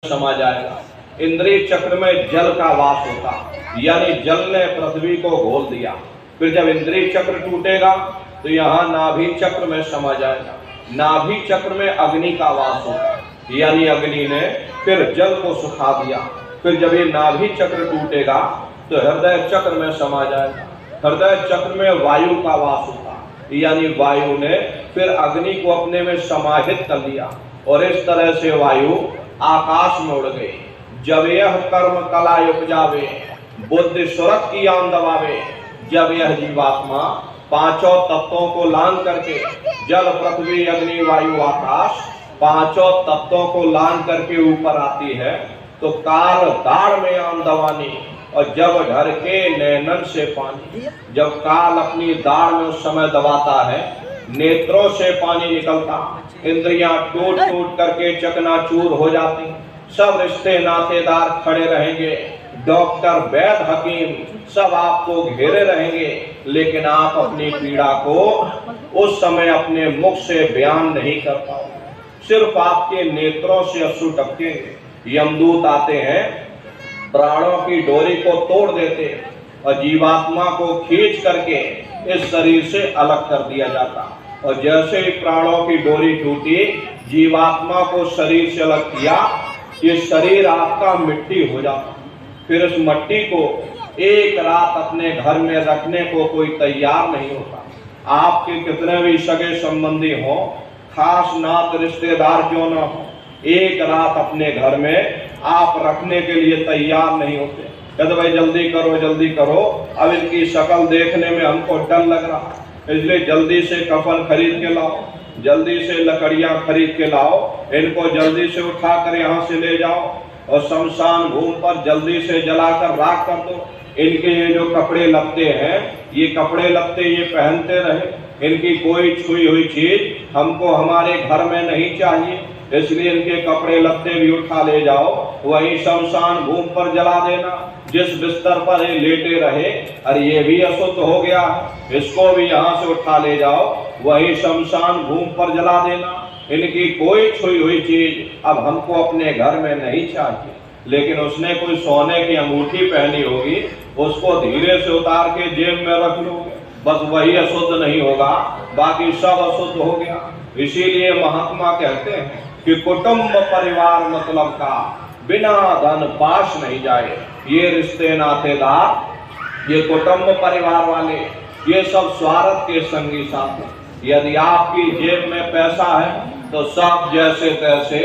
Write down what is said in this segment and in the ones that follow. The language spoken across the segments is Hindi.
समा जाएगा। इंद्रिय चक्र में जल का वास होता, यानी जल ने पृथ्वी को घोल दिया। फिर जब इंद्रिय चक्र टूटेगा तो यहाँ नाभि चक्र में समा जाएगा। नाभि चक्र में अग्नि का वास होता, यानी अग्नि ने फिर जल को सुखा दिया। फिर जब ये नाभि चक्र टूटेगा तो हृदय चक्र में समा जाएगा। हृदय चक्र में वायु का वास होता, यानी वायु ने फिर अग्नि को अपने में समाहित कर लिया और इस तरह से वायु आकाश में उड़ गई। जब यह कर्म कला उपजावे, बुद्धि सुरत की आन दबावे। जब यह जीवात्मा पांचों तत्वों को लांग करके, जल पृथ्वी अग्नि वायु आकाश, पांचों तत्वों को लांग करके ऊपर आती है तो काल दाढ़ में आन दबानी। और जब ढर के नैनन से पानी, जब काल अपनी दाढ़ में उस समय दबाता है, नेत्रों से पानी निकलता, इंद्रियां टूट टूट करके चकनाचूर हो जाती। सब रिश्ते नातेदार खड़े रहेंगे, डॉक्टर वैद्य हकीम सब आपको घेरे रहेंगे, लेकिन आप अपनी पीड़ा को उस समय अपने मुख से बयान नहीं कर पाओगे। सिर्फ आपके नेत्रों से अश्रु टपकेंगे। यमदूत आते हैं, प्राणों की डोरी को तोड़ देते और जीवात्मा को खींच करके इस शरीर से अलग कर दिया जाता। और जैसे ही प्राणों की डोरी टूटी, जीवात्मा को शरीर से अलग किया, ये शरीर आपका मिट्टी हो जाता। फिर इस मिट्टी को एक रात अपने घर में रखने को कोई तैयार नहीं होता। आपके कितने भी सगे संबंधी हो, खास नात रिश्तेदार क्यों ना हो, एक रात अपने घर में आप रखने के लिए तैयार नहीं होते। कहते भाई जल्दी करो जल्दी करो, अब इनकी शक्ल देखने में हमको डर लग रहा, इसलिए जल्दी से कफन खरीद के लाओ, जल्दी से लकड़ियां खरीद के लाओ, इनको जल्दी से उठाकर यहाँ से ले जाओ और शमशान भूमि पर जल्दी से जलाकर राख कर दो। इनके ये जो कपड़े लत्ते हैं, ये कपड़े लत्ते ये पहनते रहे, इनकी कोई छुई हुई चीज हमको हमारे घर में नहीं चाहिए, इसलिए इनके कपड़े लत्ते भी उठा ले जाओ, वही शमशान भूमि पर जला देना। जिस बिस्तर पर ये लेटे रहे, अरे ये भी अशुद्ध हो गया है, इसको भी यहाँ से उठा ले जाओ, वही शमशान भूमि पर जला देना। इनकी कोई छुई हुई चीज अब हमको अपने घर में नहीं चाहिए। लेकिन उसने कोई सोने की अंगूठी पहनी होगी, उसको धीरे से उतार के जेब में रख लोगे, बस वही अशुद्ध नहीं होगा, बाकी सब अशुद्ध हो गया। इसीलिए महात्मा कहते हैं कि कुटुंब परिवार मतलब का बिना धन पाश नहीं जाए। ये रिश्ते नातेदार, ये कुटुंब परिवार वाले, ये सब स्वार्थ के संगी साथी। यदि आपकी जेब में पैसा है तो सब जैसे तैसे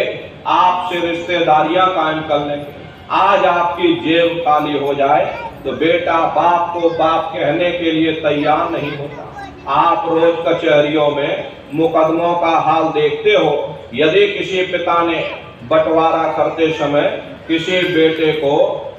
आपसे रिश्तेदारियां कायम कर लेंगे। आज आपकी जेब खाली हो जाए तो बेटा बाप को बाप कहने के लिए तैयार नहीं होता। आप रोज कचहरियों में मुकदमों का हाल देखते हो। यदि किसी पिता ने बंटवारा करते समय किसी बेटे को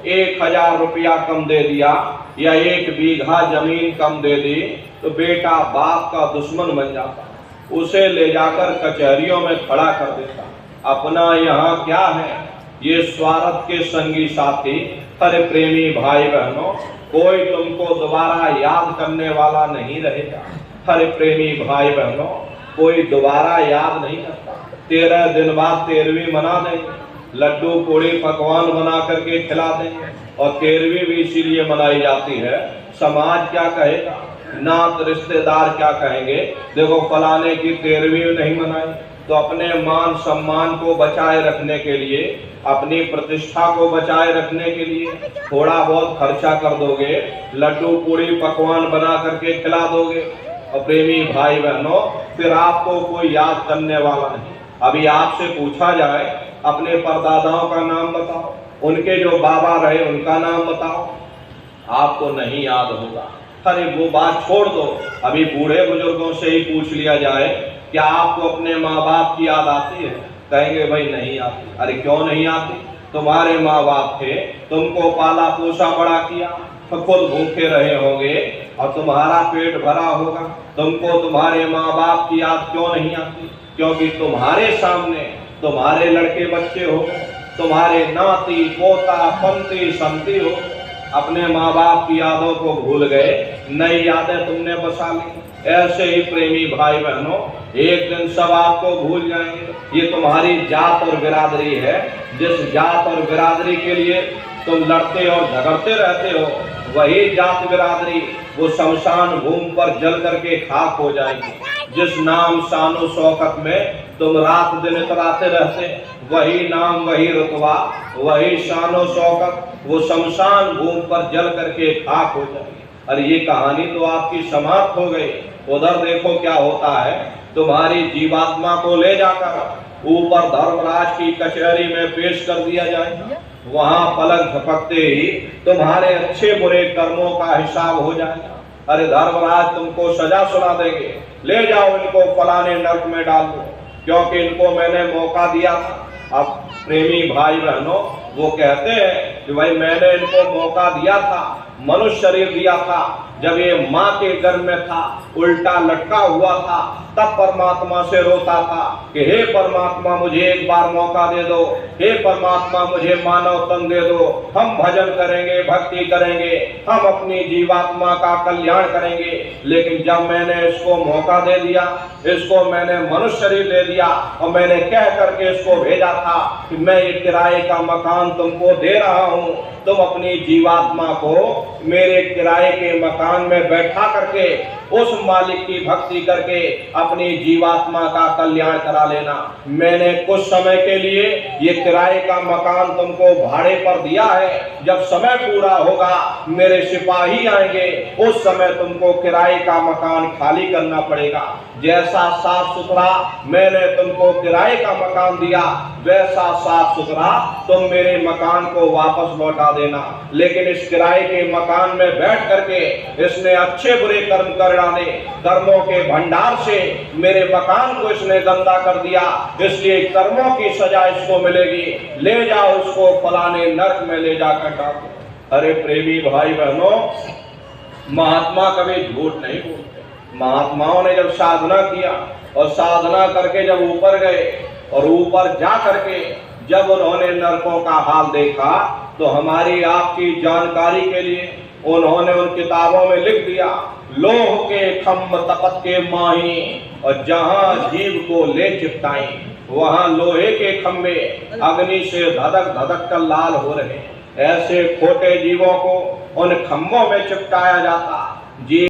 1000 रुपया कम दे दिया या 1 बीघा जमीन कम दे दी तो बेटा बाप का दुश्मन बन जाता, उसे ले जाकर कचहरियों में खड़ा कर देता। अपना यहाँ क्या है, ये स्वार्थ के संगी साथी। अरे प्रेमी भाई बहनों, कोई तुमको दोबारा याद करने वाला नहीं रहेगा। अरे प्रेमी भाई बहनों, कोई दोबारा याद नहीं करता। 13 दिन बाद 13वीं मना देंगे, लड्डू पूड़ी पकवान बना करके खिला देंगे। और 13वीं भी इसीलिए मनाई जाती है, समाज क्या कहेगा, नात रिश्तेदार क्या कहेंगे, देखो फलाने की 13वीं नहीं मनाई। तो अपने मान सम्मान को बचाए रखने के लिए, अपनी प्रतिष्ठा को बचाए रखने के लिए थोड़ा बहुत खर्चा कर दोगे, लड्डू पूड़ी पकवान बना करके खिला दोगे, और प्रेमी भाई बहनों फिर आपको कोई याद करने वाला नहीं। अभी आपसे पूछा जाए अपने परदादाओं का नाम बताओ, उनके जो बाबा रहे उनका नाम बताओ, आपको नहीं याद होगा। अरे वो बात छोड़ दो, अभी बूढ़े बुजुर्गों से ही पूछ लिया जाए क्या आपको अपने माँ बाप की याद आती है, कहेंगे भाई नहीं आती। अरे क्यों नहीं आती, तुम्हारे माँ बाप थे, तुमको पाला पोसा बड़ा किया, तो खुद भूखे रहे होंगे और तुम्हारा पेट भरा होगा, तुमको तुम्हारे माँ बाप की याद क्यों नहीं आती? क्योंकि तुम्हारे सामने तुम्हारे लड़के बच्चे हो, तुम्हारे नाती पोता पंती संती हो, अपने माँ बाप की यादों को भूल गए, नई यादें तुमने बसा ली। ऐसे ही प्रेमी भाई बहनों, एक दिन सब आपको भूल जाएंगे। ये तुम्हारी जात और बिरादरी है। जिस जात और बिरादरी के लिए तुम लड़ते और झगड़ते रहते हो, वही जात बिरादरी वो शमशान भूमि पर जल करके खाक हो जाएगी। जिस नाम शानो शौकत में तुम रात दिन इतराते रहते, वही नाम, वही रुतबा, वही शानो शौकत वो शमशान भूमि पर जल करके खाक हो जाएगी। और ये कहानी तो आपकी समाप्त हो गई। उधर देखो क्या होता है, तुम्हारी जीवात्मा को ले जाकर ऊपर धर्मराज की कचहरी में पेश कर दिया जाएगा। वहां पलक झपकते ही तुम्हारे अच्छे बुरे कर्मों का हिसाब हो जाएगा। अरे धर्मराज तुमको सजा सुना देंगे, ले जाओ इनको फलाने नर्क में डाल दो, क्योंकि इनको मैंने मौका दिया था। अब प्रेमी भाई बहनों वो कहते हैं कि भाई मैंने इनको मौका दिया था, मनुष्य शरीर दिया था, जब ये माँ के गर्भ में था, उल्टा लटका हुआ था, तब परमात्मा से रोता था कि हे परमात्मा मुझे एक बार मौका दे दो, हे परमात्मा मुझे मानव तन दे दो, हम भजन करेंगे, भक्ति करेंगे, हम अपनी जीवात्मा का कल्याण करेंगे। लेकिन जब मैंने इसको मौका दे दिया, इसको मैंने मनुष्य शरीर दे दिया और मैंने कह करके इसको भेजा था कि मैं ये किराए का मकान तुमको दे रहा हूँ, तुम अपनी जीवात्मा को मेरे किराए के मकान में बैठा करके उस मालिक की भक्ति करके अपनी जीवात्मा का कल्याण करा लेना। मैंने कुछ समय के लिए ये किराए का मकान तुमको भाड़े पर दिया है, जब समय पूरा होगा मेरे सिपाही आएंगे, उस समय तुमको किराए का मकान खाली करना पड़ेगा। जैसा साफ सुथरा मैंने तुमको किराए का मकान दिया, वैसा साफ सुथरा तुम मेरे मकान को वापस लौटा देना। लेकिन इस किराए के मकान में बैठ करके इसने अच्छे बुरे कर्म कर डाले, कर्मों के भंडार से मेरे मकान को इसने गंदा कर दिया, इसलिए कर्मों की सजा इसको मिलेगी। ले जाओ इसको फलाने नर्क में ले जाकर डाल दो। अरे प्रेमी भाई बहनों, महात्मा कभी झूठ नहीं बोलते। महात्माओं ने जब साधना किया और साधना करके जब ऊपर गए और ऊपर जा करके जब उन्होंने नरकों का हाल देखा, तो हमारी आपकी जानकारी के लिए उन्होंने उन किताबों में लिख दिया, लोह के खम्भ तपत के माही, और जहां जीव को ले चिपटाई वहां लोहे के खम्भे अग्नि से धधक धधक कर लाल हो रहे। ऐसे खोटे जीवों को उन खम्भों में चिपटाया जाता। जीव